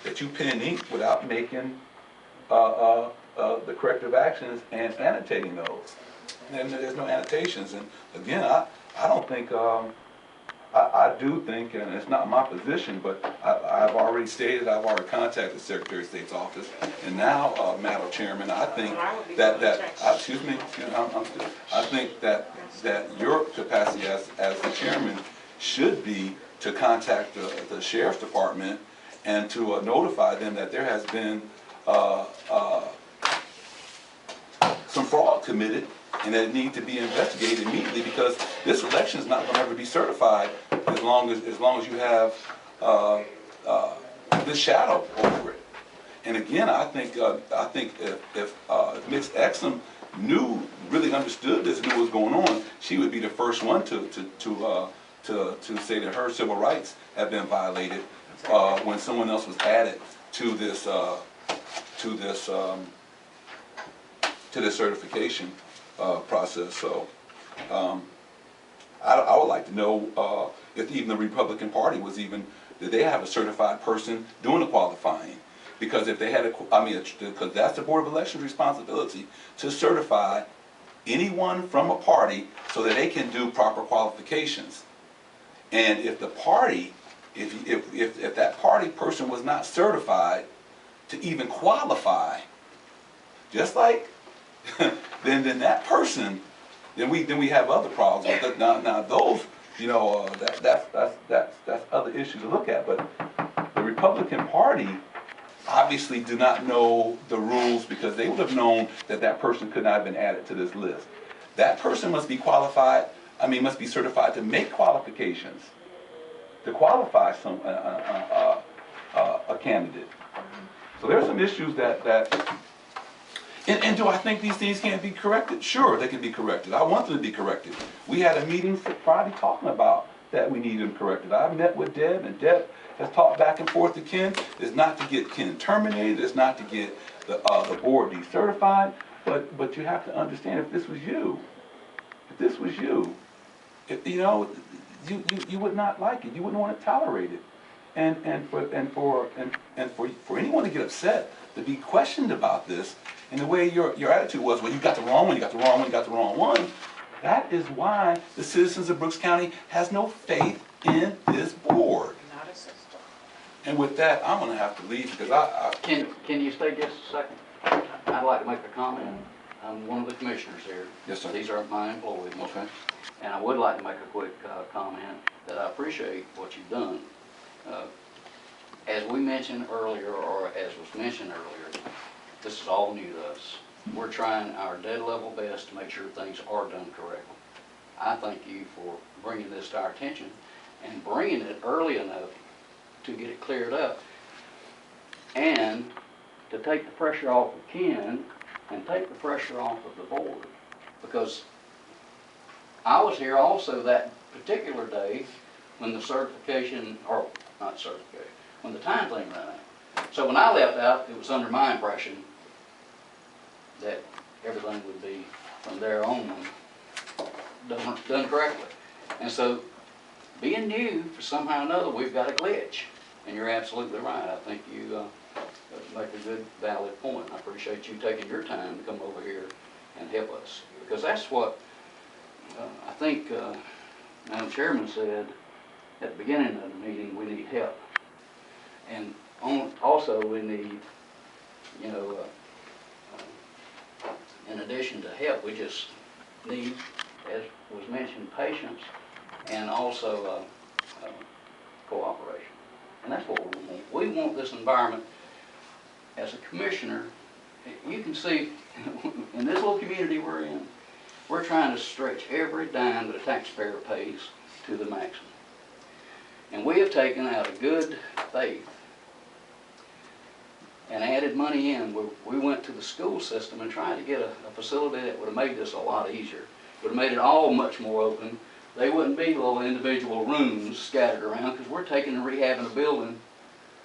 that you pen and ink without making the corrective actions and annotating those. And there's no annotations. And again, I don't think, I do think, and it's not my position, but I've already stated, I've already contacted the Secretary of State's office, and now, Madam Chairman, I think excuse me, I think that your capacity as the chairman should be to contact the Sheriff's Department and to notify them that there has been some fraud committed, and that it needs to be investigated immediately, because this election is not going to ever be certified as long as you have this shadow over it. And again, I think if Ms. Exum really understood this, knew what was going on, she would be the first one to say that her civil rights have been violated when someone else was added to this certification process. So I would like to know if even the Republican Party did they have a certified person doing the qualifying? Because if they had because that's the Board of Elections' responsibility to certify anyone from a party so that they can do proper qualifications. And if the party, if that party person was not certified to even qualify, just like then that person, then we have other problems. Now those, that's other issues to look at. But the Republican Party obviously do not know the rules, because they would have known that that person could not have been added to this list. That person must be qualified, must be certified to make qualifications, to qualify a candidate. So there's some issues and do I think these things can't be corrected? Sure, they can be corrected. I want them to be corrected. We had a meeting Friday talking about that we need them corrected. I met with Deb, and Deb has talked back and forth to Ken. It's not to get Ken terminated. It's not to get the board decertified. But you have to understand, if this was you, you would not like it. You wouldn't want to tolerate it. And for anyone to get upset, to be questioned about this, and the way your attitude was, well, you got the wrong one, you got the wrong one, you got the wrong one. That is why the citizens of Brooks County has no faith in this board. Not a system. And with that, I'm going to have to leave, because Can you stay just a second? I'd like to make a comment. I'm one of the commissioners here. Yes, sir. These aren't my employees. Okay. And I would like to make a quick comment that I appreciate what you've done. As we mentioned earlier, or as was mentioned earlier, this is all new to us. We're trying our dead level best to make sure things are done correctly. I thank you for bringing this to our attention and bringing it early enough to get it cleared up, and to take the pressure off of Ken and take the pressure off of the board. Because I was here also that particular day when the certification, or not certification, when the time thing ran out. So when I left out, it was under my impression that everything would be from there on done correctly. And so, being new, for somehow or another, we've got a glitch. And you're absolutely right. I think you make a good, valid point. I appreciate you taking your time to come over here and help us. Because that's what I think Madam Chairman said at the beginning of the meeting, we need help. And also we need, in addition to help, we just need, as was mentioned, patience and also cooperation. And that's what we want. We want this environment, as a commissioner, you can see in this little community we're in, we're trying to stretch every dime that a taxpayer pays to the maximum. And we have taken out of good faith and added money in. We went to the school system and tried to get a facility that would have made this a lot easier. Would have made it all much more open. They wouldn't be little individual rooms scattered around, because we're taking and rehabbing a building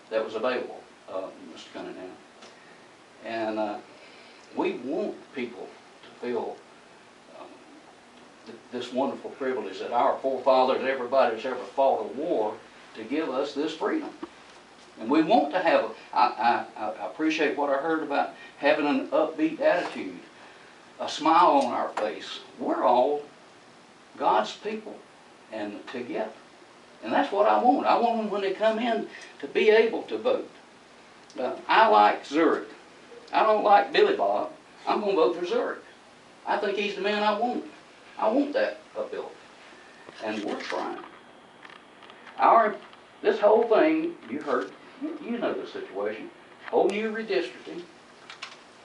that was available, Mr. Cunningham. And we want people to feel this wonderful privilege that our forefathers, everybody that's ever fought a war, to give us this freedom. And we want to have, I appreciate what I heard about having an upbeat attitude, a smile on our face. We're all God's people and together. And that's what I want. I want them when they come in to be able to vote. I like Zurich. I don't like Billy Bob. I'm going to vote for Zurich. I think he's the man I want. I want that ability. And we're trying. This whole thing, you heard, you know the situation. Whole new redistricting,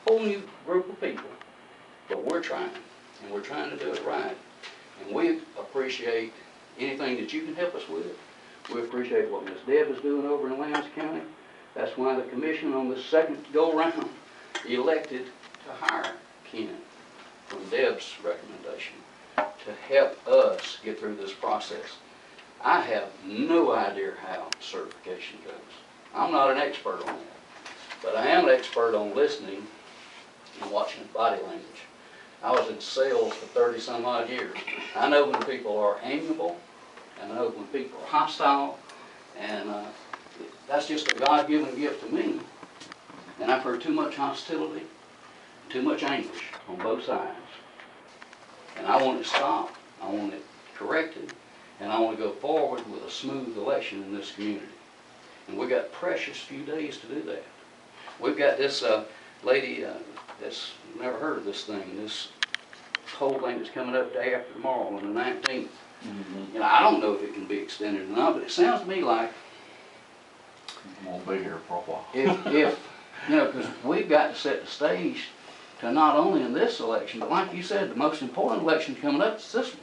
whole new group of people. But we're trying. And we're trying to do it right. And we appreciate anything that you can help us with. We appreciate what Ms. Deb is doing over in Lowndes County. That's why the commission on this second go-round elected to hire Ken from Deb's recommendation to help us get through this process. I have no idea how certification goes. I'm not an expert on that, but I am an expert on listening and watching body language. I was in sales for 30 some odd years. I know when people are amiable, and I know when people are hostile, and that's just a God-given gift to me. And I've heard too much hostility, too much anguish on both sides. And I want it stopped, I want it corrected, and I want to go forward with a smooth election in this community. And we've got precious few days to do that. We've got this lady that's never heard of this thing, this whole thing that's coming up day after tomorrow on the 19th. You know, I don't know if it can be extended or not, but it sounds to me like won't be here for a while. if you know, because we've got to set the stage to not only in this election, but like you said, the most important election coming up is this one.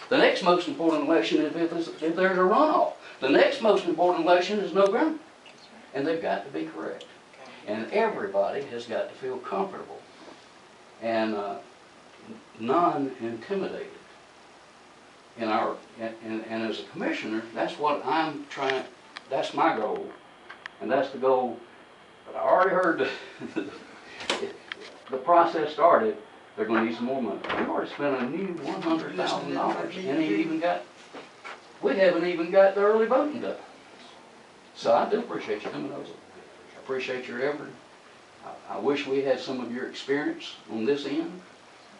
The next most important election is if there's a runoff. The next most important election is November. And they've got to be correct. And everybody has got to feel comfortable and non-intimidated. And as a commissioner, that's what I'm trying, that's my goal. And that's the goal. But I already heard the process started. They're going to need some more money. We've already spent a new $100,000 and we haven't even got the early voting done. So I do appreciate you coming over. I appreciate your effort. I wish we had some of your experience on this end,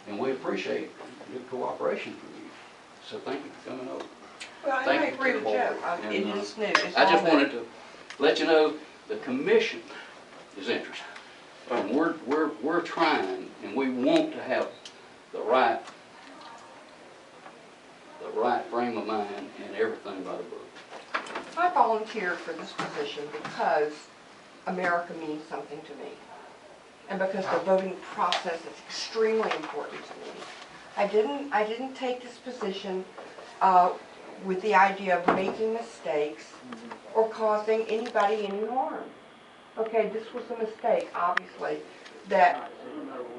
and we appreciate good cooperation from you. So thank you for coming over. Well, I agree with Joe. It is new. I just wanted to let you know the commission is interested. And we're trying, and we want to have the right frame of mind and everything by the book. I volunteered for this position because America means something to me. And because the voting process is extremely important to me. I didn't take this position with the idea of making mistakes or causing anybody any harm. Okay, this was a mistake, obviously, that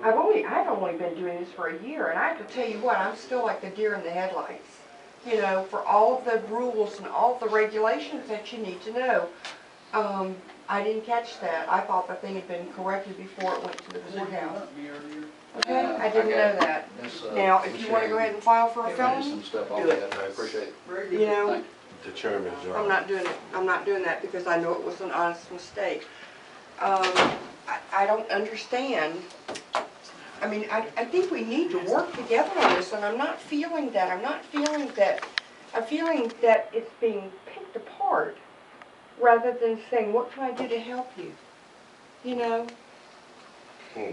I've only been doing this for a year, and I have to tell you what, I'm still like the deer in the headlights. You know, for all of the rules and all of the regulations that you need to know. I didn't catch that. I thought the thing had been corrected before it went to the courthouse. Okay, I didn't know that. Now, if you want to go ahead and file for a felony, do it. I appreciate it. You know, The chairman's job. I'm not doing it. I'm not doing that because I know it was an honest mistake. I don't understand. I mean, I think we need to work together on this, and I'm not feeling that. I'm feeling that it's being picked apart rather than saying, what can I do to help you? You know? So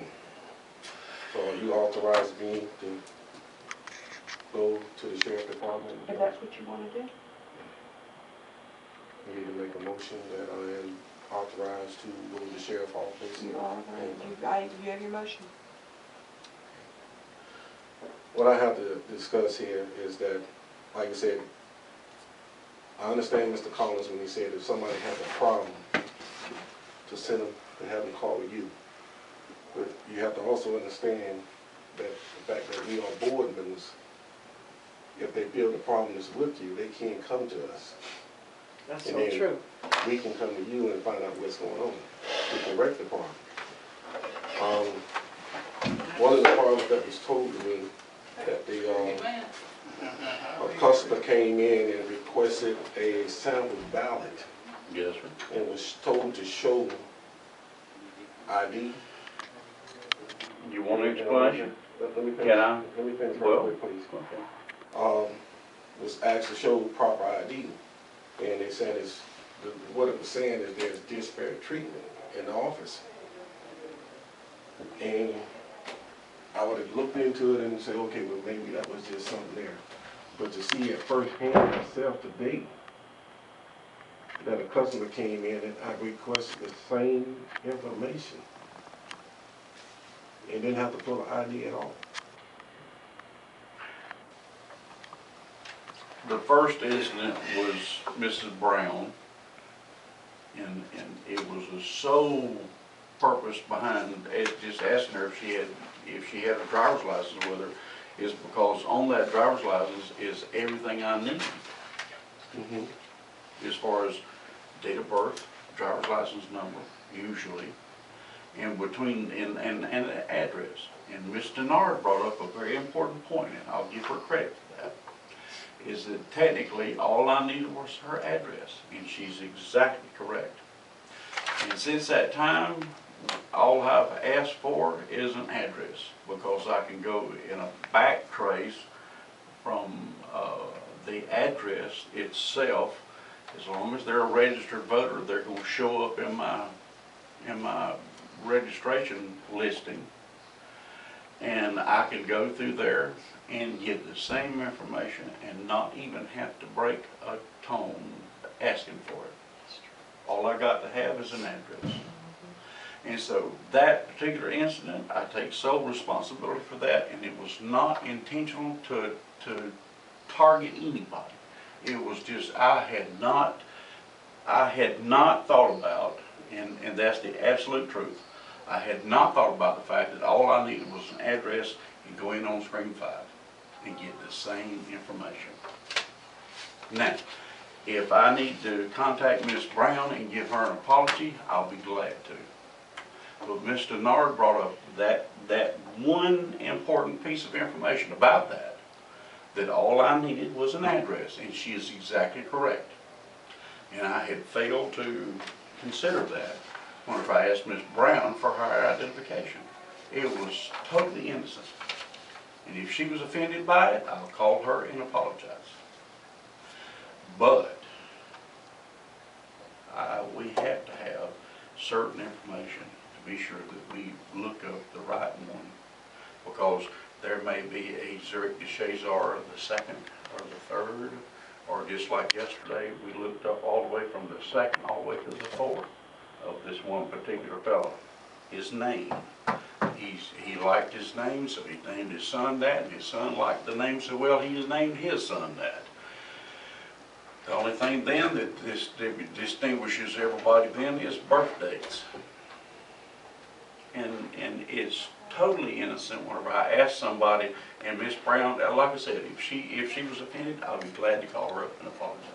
you authorized me to go to the sheriff department? If that's what you want to do. You need to make a motion that I am authorized to go to the sheriff's office? You are authorized. You have your motion. What I have to discuss here is that, like I said, I understand Mr. Collins when he said if somebody has a problem, to send them and have them call you. But you have to also understand that the fact that we are board members, if they feel the problem is with you, they can't come to us. That's And so then true. we can come to you and find out what's going on to correct the problem. One of the problems that was told to me that a customer came in and requested a sample ballot Yes, sir. and was told to show ID. You want an explanation? Let me finish. Can I? Let me finish Well, real quick, please. okay. Was asked to show proper ID, and they said what it was saying is there's disparate treatment in the office. And I would have looked into it and said, okay, well, maybe that was just something there. But to see at first hand myself today, that a customer came in and I requested the same information and didn't have to pull an ID at all. The first incident was Mrs. Brown, and it was the sole purpose behind just asking her if she had a driver's license with her, is because on that driver's license is everything I need. As far as date of birth, driver's license number, usually, and and address. And Ms. Denard brought up a very important point, and I'll give her credit for that, is that technically all I needed was her address, and she's exactly correct. And since that time, all I've asked for is an address, because I can go in a back trace from the address itself. As long as they're a registered voter, they're going to show up in my registration listing, and I can go through there and get the same information and not even have to break a tone asking for it. All I got to have is an address. And so that particular incident, I take sole responsibility for that, and it was not intentional to target anybody. It was just I had not thought about, and that's the absolute truth, I had not thought about the fact that all I needed was an address and go in on screen 5 and get the same information. Now, if I need to contact Ms. Brown and give her an apology, I'll be glad to. But Mr. Nard brought up that one important piece of information about that all I needed was an address, and she is exactly correct. And I had failed to consider that whenever I asked Ms. Brown for her identification. It was totally innocent. And if she was offended by it, I'll call her and apologize. But we have to have certain information to be sure that we look up the right one, because there may be a Zurich de César of the second or the third, or just like yesterday, we looked up all the way from the second all the way to the fourth of this one particular fellow. His name. He liked his name, so he named his son that, and his son liked the name so well he has named his son that. The only thing then that distinguishes everybody then is birth dates. And it's totally innocent whenever I ask somebody, and Miss Brown, like I said, if she was offended, I'll be glad to call her up and apologize,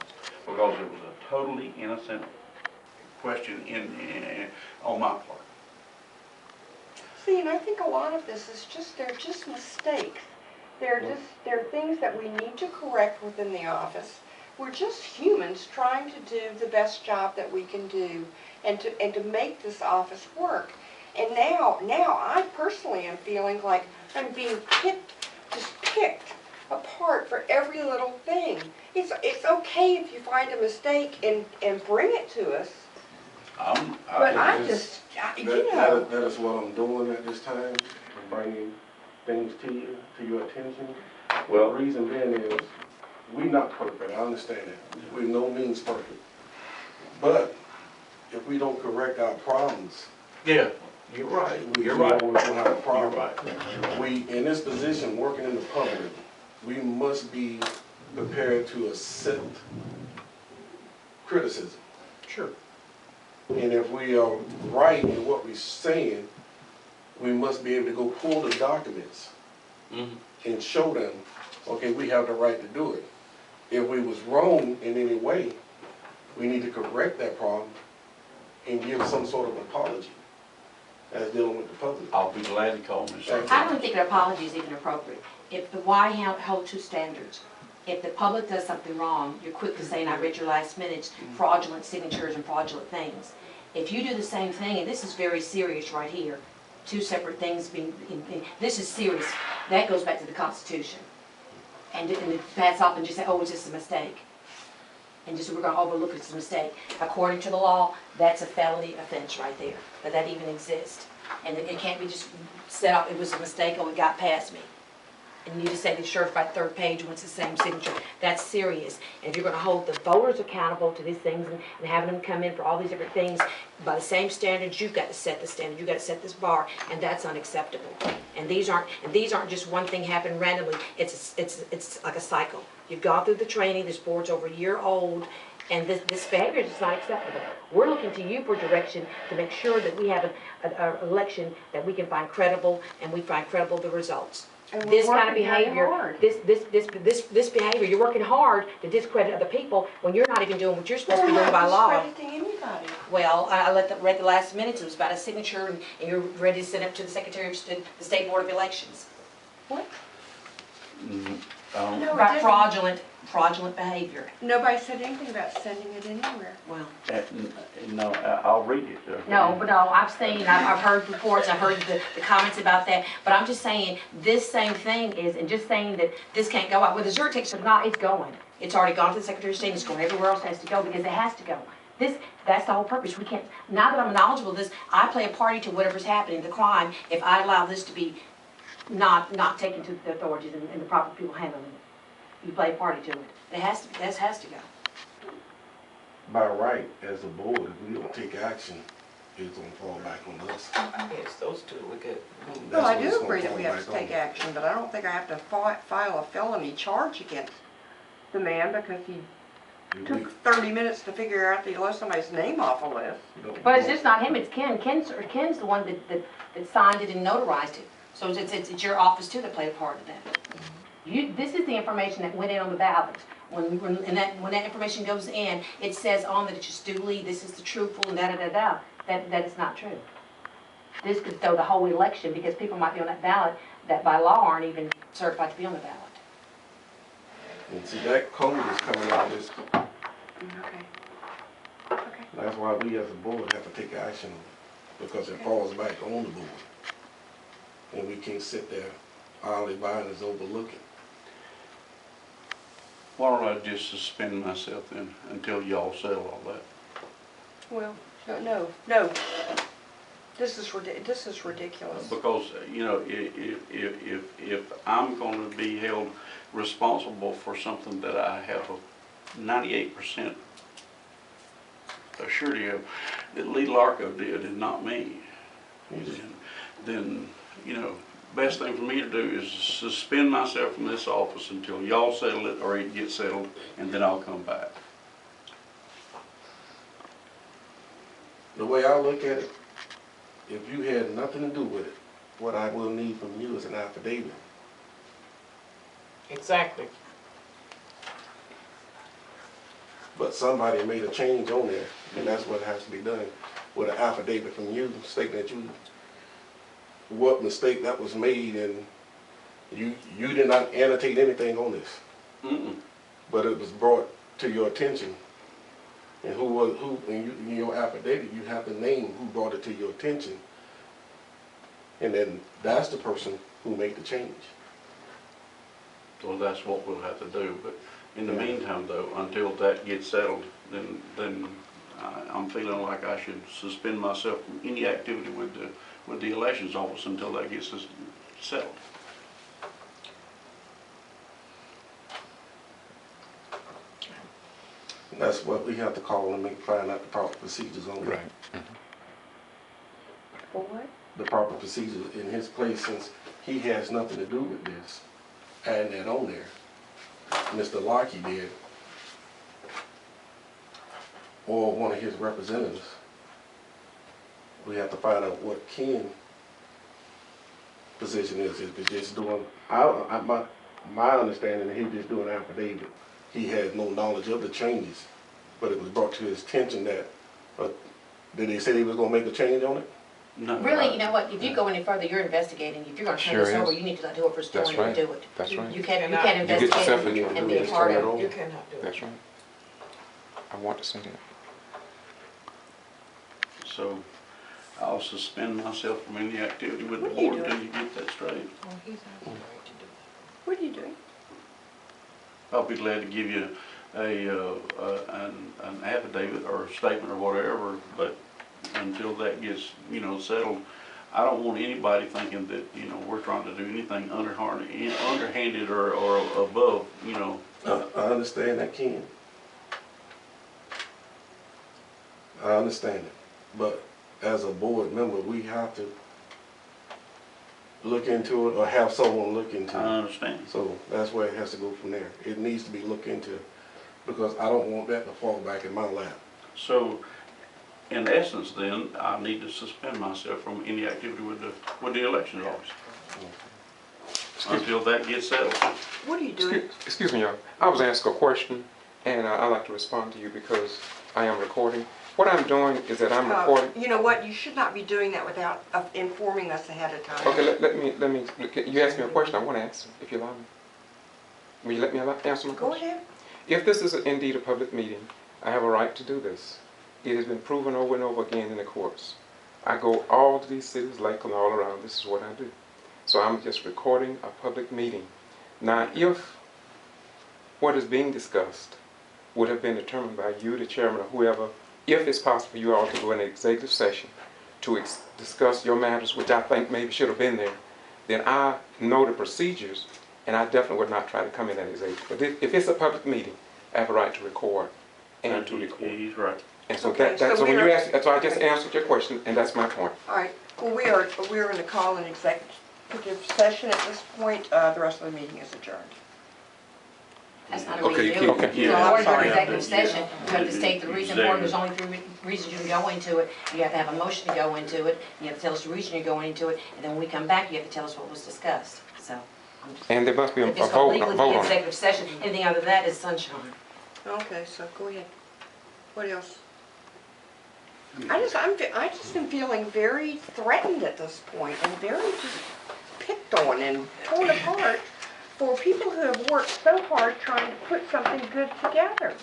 because it was a totally innocent question on my part. See, and I think a lot of this is they're just mistakes. They're things that we need to correct within the office. We're just humans trying to do the best job that we can do and to make this office work. And now I personally am feeling like I'm being picked apart for every little thing. It's okay if you find a mistake and bring it to us. But I just, you know. That is what I'm doing at this time, I'm bringing things to your attention. Well, the reason being is, we're not perfect, I understand that. We're no means perfect. But if we don't correct our problems, Yeah, you're right. we always will have a problem. You're right. We, in this position, working in the public, we must be prepared to accept criticism. Sure. And if we are right in what we're saying, we must be able to go pull the documents and show them, okay, we have the right to do it. If we was wrong in any way, we need to correct that problem and give some sort of apology as dealing with the public. I'll be glad to call Ms. I don't think an apology is even appropriate. If the why hold two standards. if the public does something wrong, you're quick to saying, I read your last minutes, fraudulent signatures and fraudulent things. If you do the same thing, and this is very serious right here, two separate things being, this is serious, that goes back to the Constitution. And it pass off and just say, oh, it's just a mistake. And just, we're gonna overlook it as a mistake. According to the law, that's a felony offense right there, that even exists. And it can't be just set up, it was a mistake, oh, it got past me. And you just say the certified third page when it's the same signature. That's serious. And if you're gonna hold the voters accountable to these things and having them come in for all these different things, by the same standards, you've got to set the standard, you've got to set this bar, and that's unacceptable. And these aren't just one thing happening randomly, it's like a cycle. You've gone through the training, this board's over a year old, and this behavior is not acceptable. We're looking to you for direction to make sure that we have an election that we can find credible, and we find credible the results. And This we're kind of working very behavior, hard. this behavior, you're working hard to discredit other people when you're not even doing what you're supposed to be We're doing by not law. discrediting anybody. Well, I read the last minutes, it was about a signature, and you're ready to send it to the Secretary of the State Board of Elections. What? Um, No, About it didn't. fraudulent behavior. Nobody said anything about sending it anywhere. Well, no, I'll read it. no, I've heard reports, I've heard the comments about that, but I'm just saying, this same thing is, and just saying that this can't go out, whether Zurich takes it or not, it's going. It's already gone to the Secretary of State, it's going everywhere else it has to go, because it has to go. That's the whole purpose. We can't, now that I'm knowledgeable of this, I play a party to whatever's happening, the crime, if I allow this to be not taken to the authorities and the proper people handling it. You play a party to it. This has to go. By right, as a board, if we don't take action, it's gonna fall back on us. Yes, those two, we could. Well, I That's what do it's agree gonna that we fall have to back take on. action, but I don't think I have to file a felony charge against the man because he If we took 30 minutes to figure out that he left somebody's name off a list. don't- But it's just not him, it's Ken. Ken's the one that signed it and notarized it. So it's your office too that played a part of that. This is the information that went in on the ballot. When that information goes in, it says on that it's just duly, this is the truthful, and da-da-da-da. That is not true. This could throw the whole election, because people might be on that ballot that by law aren't even certified to be on the ballot. And see, that code is coming out this, Okay. Okay. that's why we as a board have to take action, because it falls back on the board. And we can't sit there idly by and just overlook it. Why don't I just suspend myself then until y'all settle all that? Well, no. This is ridiculous. Because, you know, if I'm gonna be held responsible for something that I have a 98% assurity of, that Lee Larko did and not me, then, you know, best thing for me to do is suspend myself from this office until y'all settle it or it gets settled, and then I'll come back. The way I look at it, if you had nothing to do with it, what I will need from you is an affidavit. Exactly. But somebody made a change on there, and that's what has to be done, with an affidavit from you stating that what mistake that was made, and you did not annotate anything on this. But it was brought to your attention. And in your affidavit, you have to name who brought it to your attention. And then that's the person who made the change. Well, that's what we'll have to do, but in the meantime though, until that gets settled, then I'm feeling like I should suspend myself from any activity with the elections office until that gets settled. And that's what we have to call and find out the proper procedures on that. For what? The proper procedures in his place, since he has nothing to do with this, adding that on there. Mr. Larkey did, or one of his representatives. We have to find out what Ken's position is. If it's just doing, my understanding is he's just doing affidavit. He had no knowledge of the changes, but it was brought to his attention that, did they say they was gonna make a change on it? No, Really, you know what, if you go any further, you're investigating. If you're gonna turn Sure this over, is. you need to do it for That's storing and right. do it. That's right. You can't You get yourself investigate in- and be a part of it. You cannot do it. That's right. I want to say that. So I'll suspend myself from any activity with the What are you board until doing? you get that straight. Well, he's not right to do that. What are you doing? I'll be glad to give you an affidavit or a statement or whatever, but until that gets, settled, I don't want anybody thinking that, we're trying to do anything underhanded or above, I understand that, Ken. I understand it, but as a board member, we have to look into it or have someone look into I it. understand. So that's where it has to go from there. It needs to be looked into because I don't want that to fall back in my lap. So, in essence then, I need to suspend myself from any activity with the elections office until that gets settled. What are you doing? Excuse me, y'all. I was asked a question, and I'd like to respond to you because I am recording. What I'm doing is that I'm recording. You know what, you should not be doing that without informing us ahead of time. Okay, let me, you asked me a question, I want to answer, if you allow me. Will you let me answer my Go question? ahead. If this is indeed a public meeting, I have a right to do this. It has been proven over and over again in the courts. I go all to these cities, Lakeland, all around, this is what I do. So I'm just recording a public meeting. Now, if what is being discussed would have been determined by you, the chairman, or whoever, if it's possible for you all to go in an executive session to discuss your matters, which I think maybe should have been there, then I know the procedures, and I definitely would not try to come in that executive. But if it's a public meeting, I have a right to record and to record. He's right. And so Okay, so so when you we're- ask, so I just okay. answered your question, and that's my point. All right, well, we are going to call an executive session at this point. The rest of the meeting is adjourned. That's not a Okay, way to do okay, it. yeah. So in order to do sorry. an executive session, you have to state the reason for it. There's only Exactly. 3 reasons you can go into it. You have to have a motion to go into it. You have to tell us the reason you're going into it. And then when we come back, you have to tell us what was discussed. So, I'm just, And there must be a if it's going to vote legally be on it. executive session, anything other than that is sunshine. Okay, so go ahead. What else? I just am feeling very threatened at this point and very just picked on and torn apart for people who have worked so hard trying to put something good together.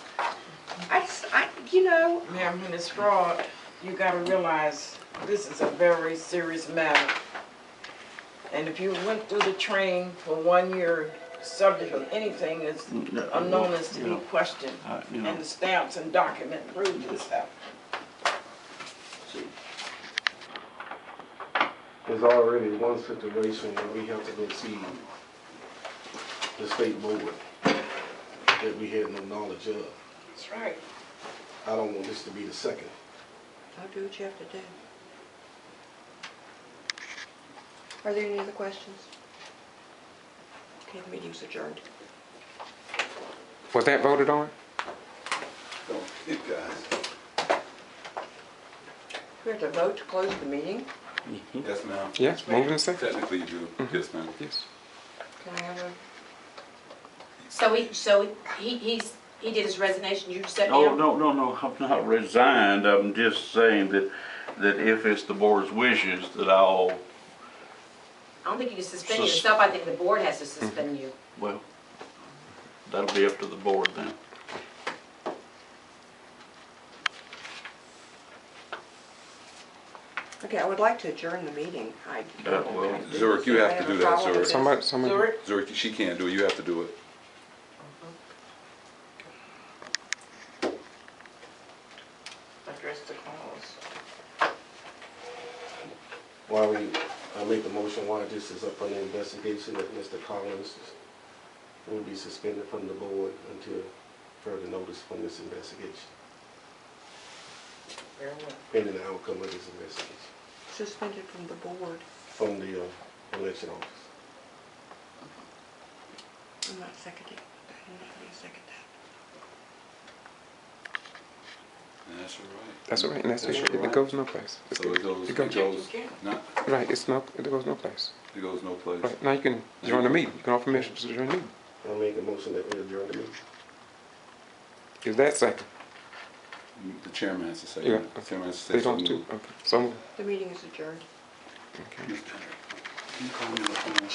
Ma'am, when it's fraud, you gotta realize this is a very serious matter. And if you went through the training for 1 year, subject of anything is unknown is to be questioned. And the stamps and document prove this stuff. There's already one situation where we have to go see the state board that we had no knowledge of. That's right. I don't want this to be the second. I'll do what you have to do. Are there any other questions? Okay, the meeting's adjourned. Was that voted on? It guys. We have to vote to close the meeting. Yes, ma'am. Yes, moving and second. Technically you do. Yes, ma'am. Yes. Can I have a, So he did his resignation, you stepped Oh, down? no, I'm not resigned, I'm just saying that if it's the board's wishes, that I'll, I don't think you can suspend yourself, I think the board has to suspend you. well, that'll be up to the board then. okay, I would like to adjourn the meeting. Well, Zurich, you have to do that, Zurich. Somebody, Zurich? Zurich, she can't do it. You have to do it. Address the cause. While I make the motion, while this is up on the investigation, that Mr. Collins will be suspended from the board until further notice from this investigation, Very well. pending the outcome of this investigation Suspended from the board. from the election office. I'm not seconding. I'm not going to second that. And that's all right. that's all right, and that's it. It goes no place. So it goes, It goes- not, Right, it goes no place. it goes no place. Right, now you can join the meeting. You can offer permission to join the meeting. I'll make a motion that we adjourn the meeting. Is that second? The chairman has to say. Yeah. The chairman has to say. They so don't too? moved. Okay, so moved. The meeting is adjourned. Okay. Mr. Can you call me on the phone?